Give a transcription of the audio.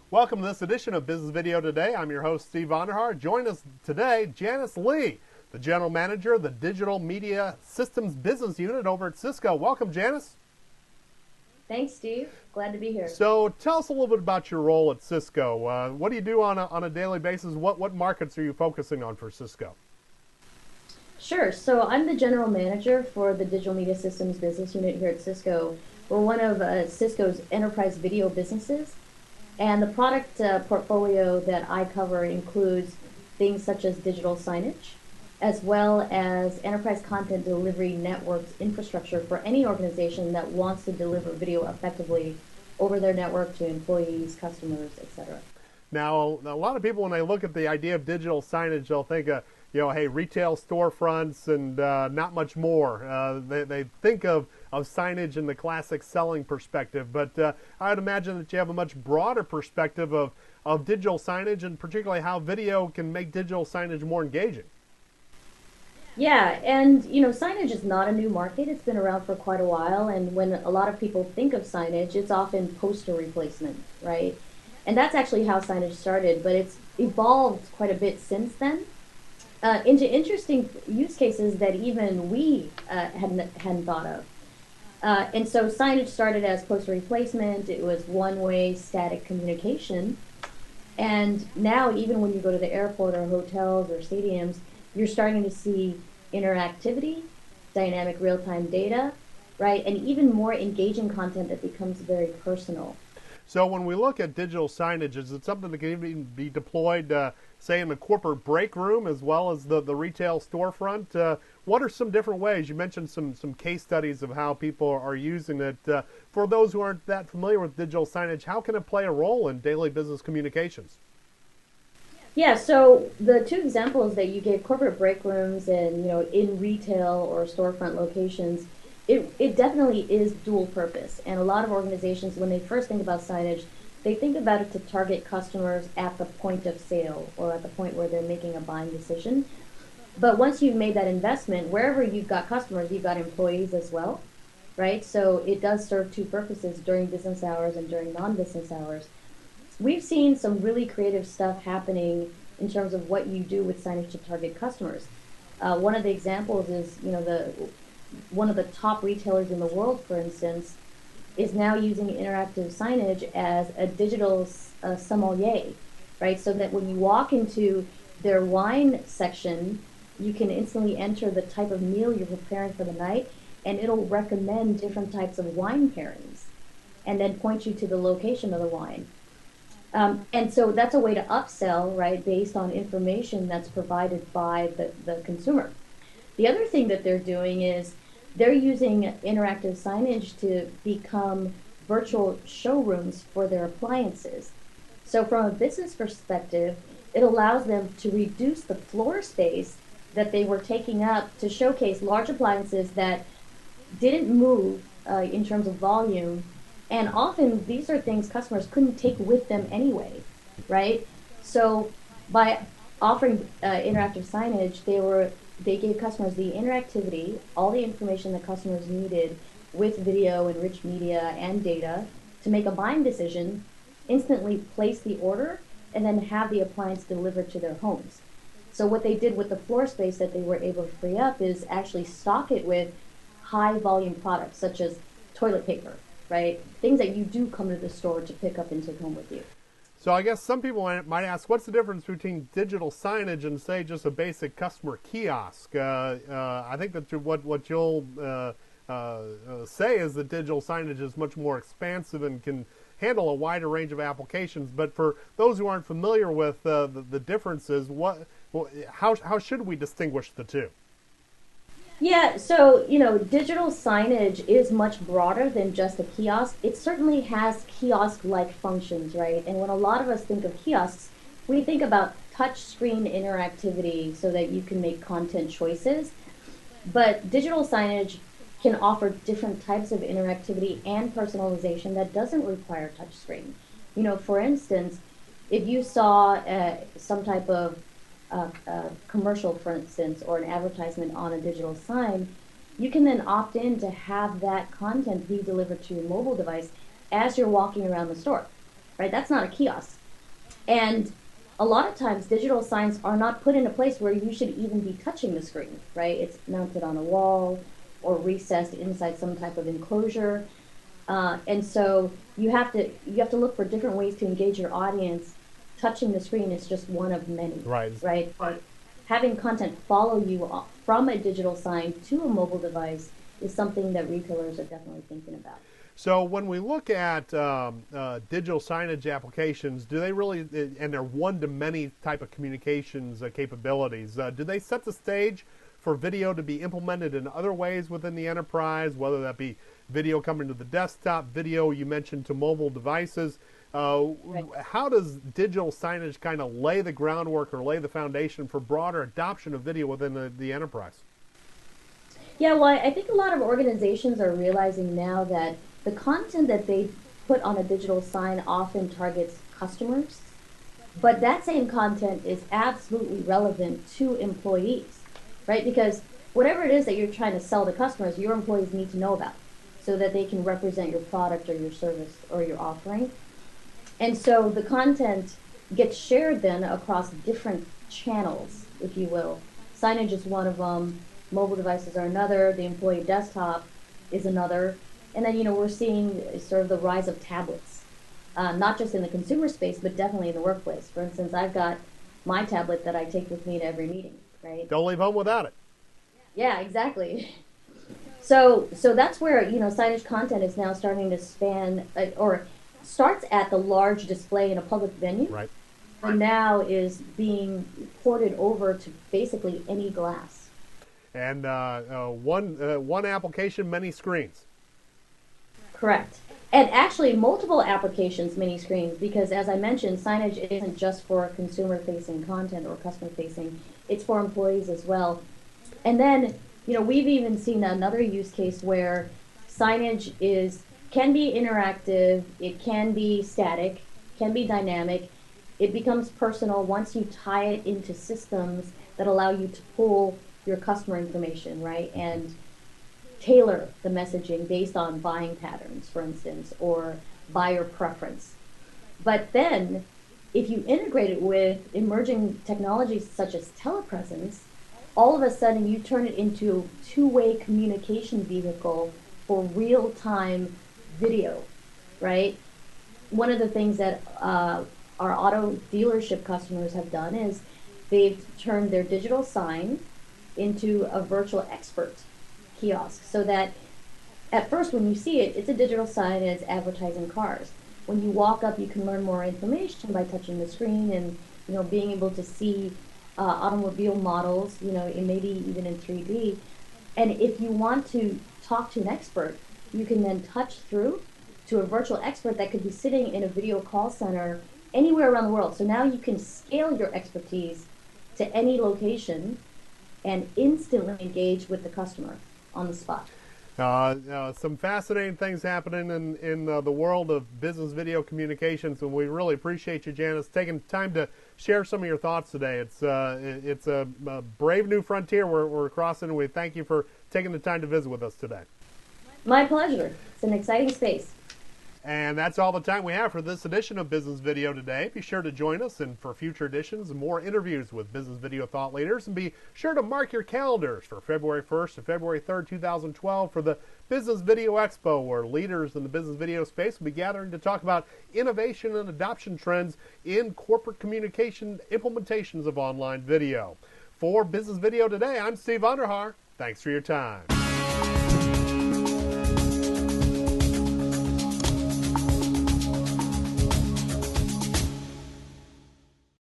Welcome to this edition of Business Video Today. I'm your host, Steve Vonderhaar. Join us today, Janice Lee, the General Manager of the Digital Media Systems Business Unit over at Cisco. Welcome, Janice. Thanks, Steve. Glad to be here. So tell us a little bit about your role at Cisco. What do you do on a daily basis? What markets are you focusing on for Cisco? Sure. So I'm the General Manager for the Digital Media Systems Business Unit here at Cisco. We're one of Cisco's enterprise video businesses. And the product portfolio that I cover includes things such as digital signage, as well as enterprise content delivery networks infrastructure for any organization that wants to deliver video effectively over their network to employees, customers, etc. Now, a lot of people, when they look at the idea of digital signage, they'll think, hey, retail storefronts and not much more. They think of signage in the classic selling perspective, but I'd imagine that you have a much broader perspective of digital signage, and particularly how video can make digital signage more engaging. Yeah, and signage is not a new market. It's been around for quite a while, and when a lot of people think of signage, it's often poster replacement, right? And that's actually how signage started, but it's evolved quite a bit since then into interesting use cases that even we hadn't thought of. And so signage started as poster replacement. It was one-way static communication. And now even when you go to the airport or hotels or stadiums, you're starting to see interactivity, dynamic real-time data, right? And even more engaging content that becomes very personal. So when we look at digital signage, is it something that can even be deployed, say, in the corporate break room as well as the retail storefront? What are some different ways? You mentioned some case studies of how people are using it. For those who aren't that familiar with digital signage, how can it play a role in daily business communications? Yeah, so the two examples that you gave, corporate break rooms and in retail or storefront locations, it definitely is dual purpose. And a lot of organizations, when they first think about signage, they think about it to target customers at the point of sale or at the point where they're making a buying decision. But once you've made that investment, wherever you've got customers, you've got employees as well, right? So it does serve two purposes during business hours and during non-business hours. We've seen some really creative stuff happening in terms of what you do with signage to target customers. One of the examples is, one of the top retailers in the world, for instance, is now using interactive signage as a digital sommelier, right? So that when you walk into their wine section, you can instantly enter the type of meal you're preparing for the night, and it'll recommend different types of wine pairings and then point you to the location of the wine. And so that's a way to upsell, right, based on information that's provided by the consumer. The other thing that they're doing is they're using interactive signage to become virtual showrooms for their appliances. So from a business perspective, it allows them to reduce the floor space that they were taking up to showcase large appliances that didn't move in terms of volume. And often these are things customers couldn't take with them anyway, right? So by offering interactive signage, they gave customers the interactivity, all the information that customers needed with video and rich media and data to make a buying decision, instantly place the order, and then have the appliance delivered to their homes. So what they did with the floor space that they were able to free up is actually stock it with high volume products such as toilet paper, right? Things that you do come to the store to pick up and take home with you. So I guess some people might ask, what's the difference between digital signage and, say, just a basic customer kiosk? I think that what you'll say is that digital signage is much more expansive and can handle a wider range of applications. But for those who aren't familiar with the differences, how should we distinguish the two? Yeah, so, digital signage is much broader than just a kiosk. It certainly has kiosk-like functions, right? And when a lot of us think of kiosks, we think about touch screen interactivity so that you can make content choices. But digital signage can offer different types of interactivity and personalization that doesn't require touch screen. For instance, if you saw some type of commercial, for instance, or an advertisement on a digital sign, you can then opt in to have that content be delivered to your mobile device as you're walking around the store, right? That's not a kiosk. And a lot of times digital signs are not put in a place where you should even be touching the screen, right? It's mounted on a wall or recessed inside some type of enclosure. And so you have to look for different ways to engage your audience. Touching the screen is just one of many, Right. right? But having content follow you from a digital sign to a mobile device is something that retailers are definitely thinking about. So when we look at digital signage applications, do they really, and they're one-to-many type of communications capabilities, do they set the stage for video to be implemented in other ways within the enterprise, whether that be video coming to the desktop, video you mentioned to mobile devices? Right. How does digital signage kind of lay the groundwork or lay the foundation for broader adoption of video within the enterprise? Yeah, well, I think a lot of organizations are realizing now that the content that they put on a digital sign often targets customers, but that same content is absolutely relevant to employees, right? Because whatever it is that you're trying to sell to customers, your employees need to know about so that they can represent your product or your service or your offering. And so the content gets shared then across different channels, if you will. Signage is one of them, mobile devices are another, the employee desktop is another. And then, we're seeing sort of the rise of tablets, not just in the consumer space, but definitely in the workplace. For instance, I've got my tablet that I take with me to every meeting, right? Don't leave home without it. Yeah, exactly. So that's where signage content is now starting to span or starts at the large display in a public venue, Right. and now is being ported over to basically any glass. And one application, many screens. Correct. And actually, multiple applications, mini screens, because as I mentioned, signage isn't just for consumer facing content or customer facing, it's for employees as well. And then, we've even seen another use case where signage can be interactive, it can be static, can be dynamic. It becomes personal once you tie it into systems that allow you to pull your customer information, right? And tailor the messaging based on buying patterns, for instance, or buyer preference. But then, if you integrate it with emerging technologies such as telepresence, all of a sudden you turn it into a two-way communication vehicle for real-time video, right? One of the things that our auto dealership customers have done is they've turned their digital sign into a virtual expert kiosk, so that at first when you see it, it's a digital sign and it's advertising cars. When you walk up, you can learn more information by touching the screen and being able to see automobile models, and maybe even in 3D. And if you want to talk to an expert, you can then touch through to a virtual expert that could be sitting in a video call center anywhere around the world. So now you can scale your expertise to any location and instantly engage with the customer on the spot. Some fascinating things happening in the world of business video communications, and we really appreciate you, Janice, taking time to share some of your thoughts today. It's a brave new frontier we're crossing, and we thank you for taking the time to visit with us today. My pleasure. It's an exciting space. And that's all the time we have for this edition of Business Video today. Be sure to join us and for future editions and more interviews with business video thought leaders. And be sure to mark your calendars for February 1st to February 3rd, 2012 for the Business Video Expo, where leaders in the business video space will be gathering to talk about innovation and adoption trends in corporate communication implementations of online video. For Business Video Today, I'm Steve Underhar. Thanks for your time.